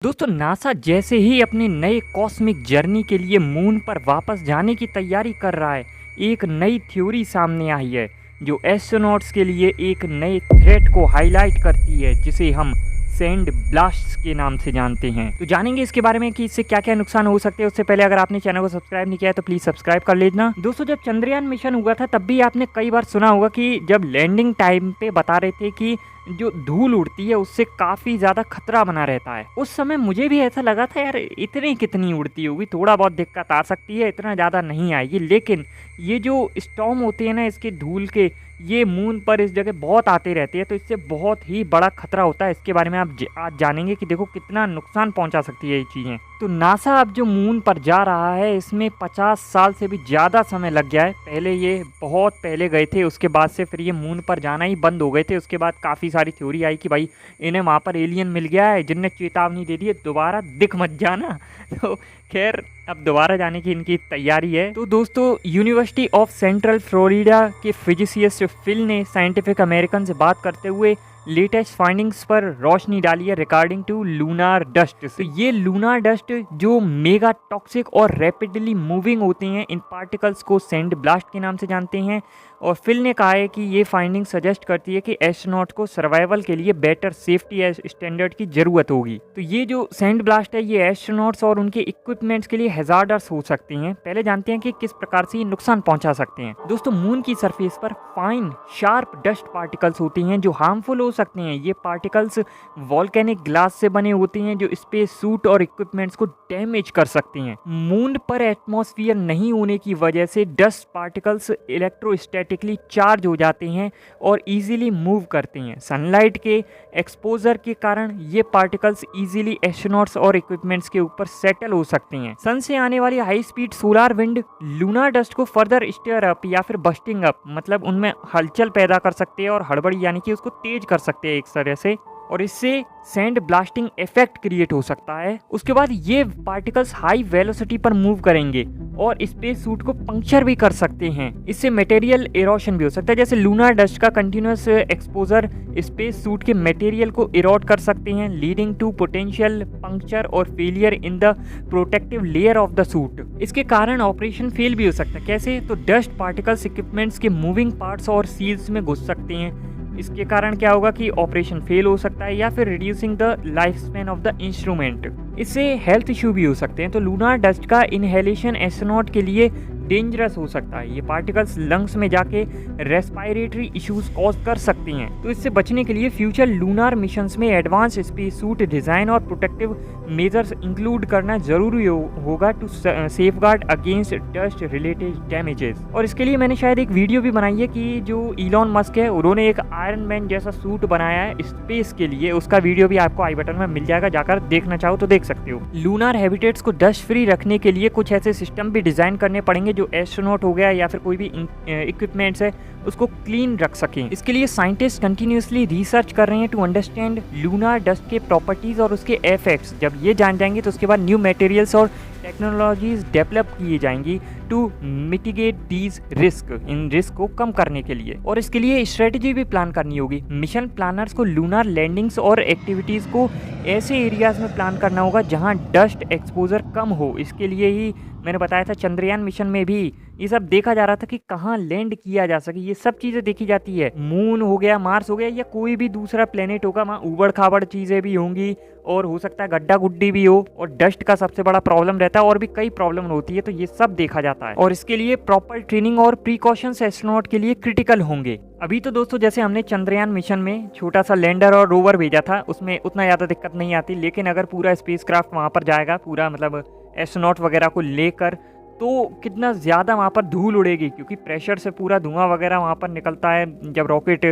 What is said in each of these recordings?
दोस्तों नासा जैसे ही अपने नए कॉस्मिक जर्नी के लिए मून पर वापस जाने की तैयारी कर रहा है, एक नई थ्योरी सामने आई है जो एस्ट्रोनॉट्स के लिए एक नए थ्रेट को हाईलाइट करती है, जिसे हम सैंड ब्लास्ट्स के नाम से जानते हैं। तो जानेंगे इसके बारे में कि इससे क्या क्या नुकसान हो सकते हैं। उससे पहले अगर आपने चैनल को सब्सक्राइब नहीं किया है तो प्लीज सब्सक्राइब कर लेना। दोस्तों जब चंद्रयान मिशन हुआ था तब भी आपने कई बार सुना होगा कि जब लैंडिंग टाइम पे बता रहे थे कि जो धूल उड़ती है उससे काफ़ी ज़्यादा खतरा बना रहता है। उस समय मुझे भी ऐसा लगा था यार इतनी कितनी उड़ती होगी, थोड़ा बहुत दिक्कत आ सकती है, इतना ज़्यादा नहीं आएगी। लेकिन ये जो स्टॉर्म होते हैं ना इसके धूल के, ये मून पर इस जगह बहुत आते रहते हैं, तो इससे बहुत ही बड़ा खतरा होता है। इसके बारे में आप आज जानेंगे कि देखो कितना नुकसान पहुंचा सकती है ये चीज़ें। तो नासा अब जो मून पर जा रहा है इसमें 50 साल से भी ज़्यादा समय लग गया है। पहले ये बहुत पहले गए थे, उसके बाद से फिर ये मून पर जाना ही बंद हो गए थे। उसके बाद काफ़ी सारी थ्योरी आई कि भाई इन्हें वहाँ पर एलियन मिल गया है जिनने चेतावनी दे दी है दोबारा दिख मत जाना। तो खैर अब दोबारा जाने की इनकी तैयारी है। तो दोस्तों यूनिवर्सिटी ऑफ सेंट्रल फ्लोरिडा के फिजिसिस्ट फिल ने साइंटिफिक अमेरिकन से बात करते हुए लेटेस्ट फाइंडिंग्स पर रोशनी डाली है रिगार्डिंग टू लूनार डस्ट। तो ये लूनार डस्ट जो मेगा टॉक्सिक और रैपिडली मूविंग होते हैं, इन पार्टिकल्स को सैंड ब्लास्ट के नाम से जानते हैं। और फिल ने कहा है कि ये फाइंडिंग सजेस्ट करती है कि एस्ट्रोनॉट को सर्वाइवल के लिए बेटर सेफ्टी स्टैंडर्ड की ज़रूरत होगी। तो ये जो सैंड ब्लास्ट है ये एस्ट्रोनॉट्स और उनके इक्विपमेंट्स के लिए हैजार्डस हो सकती हैं। पहले जानते हैं कि किस प्रकार से ये नुकसान पहुंचा सकते हैं। दोस्तों मून की सरफेस पर फाइन शार्प डस्ट पार्टिकल्स होती हैं जो हार्मफुल हो सकते हैं। ये पार्टिकल्स वॉल्केनिक ग्लास से बने होते हैं जो स्पेस सूट और इक्विपमेंट्स को डैमेज कर सकते हैं। मून पर एटमॉस्फेयर नहीं होने की वजह से डस्ट पार्टिकल्स इलेक्ट्रोस्टैटिकली चार्ज हो जाते हैं और इजीली मूव करते हैं। सनलाइट के एक्सपोजर के कारण ये पार्टिकल्स इजीली एस्ट्रोनॉट्स और इक्विपमेंट्स के ऊपर सेटल हो सकते हैं। सन से आने वाली high speed solar wind lunar dust को फर्दर स्टीयर अप या फिर बस्टिंग अप, मतलब उनमें हलचल पैदा कर सकते हैं और हड़बड़ी यानी कि उसको तेज कर सकते हैं एक तरह से, और इससे सैंड ब्लास्टिंग इफेक्ट क्रिएट हो सकता है। उसके बाद ये पार्टिकल्स हाई वेलोसिटी पर मूव करेंगे और स्पेस सूट को पंक्चर भी कर सकते हैं। इससे मटेरियल इरोशन भी हो सकता है, जैसे लूनार डस्ट का कंटिन्यूअस एक्सपोजर स्पेस सूट के मटेरियल को इरोड कर सकते हैं, लीडिंग टू पोटेंशियल पंक्चर और failure in the protective layer of the suit. इसके कारण ऑपरेशन फेल भी हो सकता है। कैसे? तो डस्ट पार्टिकल्स इक्विपमेंट्स के मूविंग पार्ट्स और सील्स में घुस सकते हैं। इसके कारण क्या होगा कि ऑपरेशन फेल हो सकता है या फिर reducing the life span of the instrument. इससे हेल्थ इशू भी हो सकते हैं। तो लूनार डस्ट का इनहेलेशन एस्ट्रोनॉट के लिए डेंजरस हो सकता है। ये पार्टिकल्स लंग्स में जाके रेस्पिरेटरी इश्यूज कॉज कर सकती हैं। तो इससे बचने के लिए फ्यूचर लूनार मिशंस में एडवांस स्पेस सूट डिज़ाइन और प्रोटेक्टिव मेजर्स इंक्लूड करना जरूरी होगा to safeguard against dust related damages. और इसके लिए मैंने शायद एक वीडियो भी बनाई है कि जो इलॉन मस्क है उन्होंने एक आयरन मैन जैसा सूट बनाया है स्पेस के लिए। उसका वीडियो भी आपको आई बटन में मिल जाएगा, जाकर देखना चाहो तो देख सकते हो। लूनार हैबिटेट्स को डस्ट फ्री रखने के लिए कुछ ऐसे सिस्टम भी डिजाइन करने पड़ेंगे जो एस्ट्रोनॉट हो गया या फिर कोई भी इक्विपमेंट्स है उसको क्लीन रख सकें। इसके लिए साइंटिस्ट कंटिन्यूसली रिसर्च कर रहे हैं टू अंडरस्टैंड लूनार डस्ट के प्रॉपर्टीज और उसके इफेक्ट्स। जब ये जान जाएंगे तो उसके बाद न्यू मटेरियल्स और टेक्नोलॉजीज डेवलप किए जाएंगी टू मिटिगेट दीज रिस्क, इन रिस्क को कम करने के लिए। और इसके लिए स्ट्रेटजी भी प्लान करनी होगी। मिशन प्लानर्स को लूनार लैंडिंग्स और एक्टिविटीज को ऐसे एरियाज में प्लान करना होगा जहां डस्ट एक्सपोजर कम हो। इसके लिए ही मैंने बताया था चंद्रयान मिशन में भी ये सब देखा जा रहा था कि कहाँ लैंड किया जा सके। ये सब चीज़ें देखी जाती है। मून हो गया, मार्स हो गया या कोई भी दूसरा प्लेनेट होगा, वहाँ उबड़ खाबड़ चीज़ें भी होंगी और हो सकता है गड्ढा गुड्डी भी हो, और डस्ट का सबसे बड़ा प्रॉब्लम रहता है और भी कई प्रॉब्लम होती है। तो ये सब देखा जाता है और इसके लिए प्रॉपर ट्रेनिंग और प्रिकॉशंस एस्ट्रोनॉट के लिए क्रिटिकल होंगे। अभी तो दोस्तों जैसे हमने चंद्रयान मिशन में छोटा सा लैंडर और रोवर भेजा था, उसमें उतना ज़्यादा दिक्कत नहीं आती। लेकिन अगर पूरा स्पेसक्राफ्ट वहाँ पर जाएगा, पूरा मतलब एस्ट्रोनॉट वगैरह को लेकर, तो कितना ज़्यादा वहाँ पर धूल उड़ेगी, क्योंकि प्रेशर से पूरा धुआं वगैरह वहाँ पर निकलता है जब रॉकेट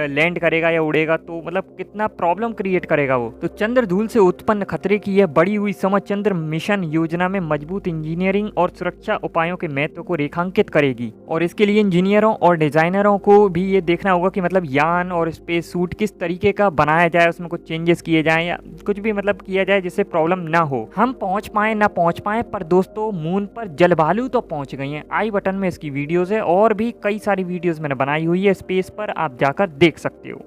लैंड करेगा या उड़ेगा, तो मतलब कितना प्रॉब्लम क्रिएट करेगा वो। तो चंद्र धूल से उत्पन्न खतरे की यह बढ़ी हुई समझ चंद्र मिशन योजना में मजबूत इंजीनियरिंग और सुरक्षा उपायों के महत्व को रेखांकित करेगी। और इसके लिए इंजीनियरों और डिजाइनरों को भी ये देखना होगा कि मतलब यान और स्पेस सूट किस तरीके का बनाया जाए, उसमें कुछ चेंजेस किए जाएं या कुछ भी मतलब किया जाए जिससे प्रॉब्लम ना हो। हम पहुंच पाए ना पहुंच पाए, पर दोस्तों मून पर जलवायु तो पहुंच गई है। आई बटन में इसकी वीडियोस है और भी कई सारी वीडियोस मैंने बनाई हुई है स्पेस पर, आप जाकर देख सकते हो।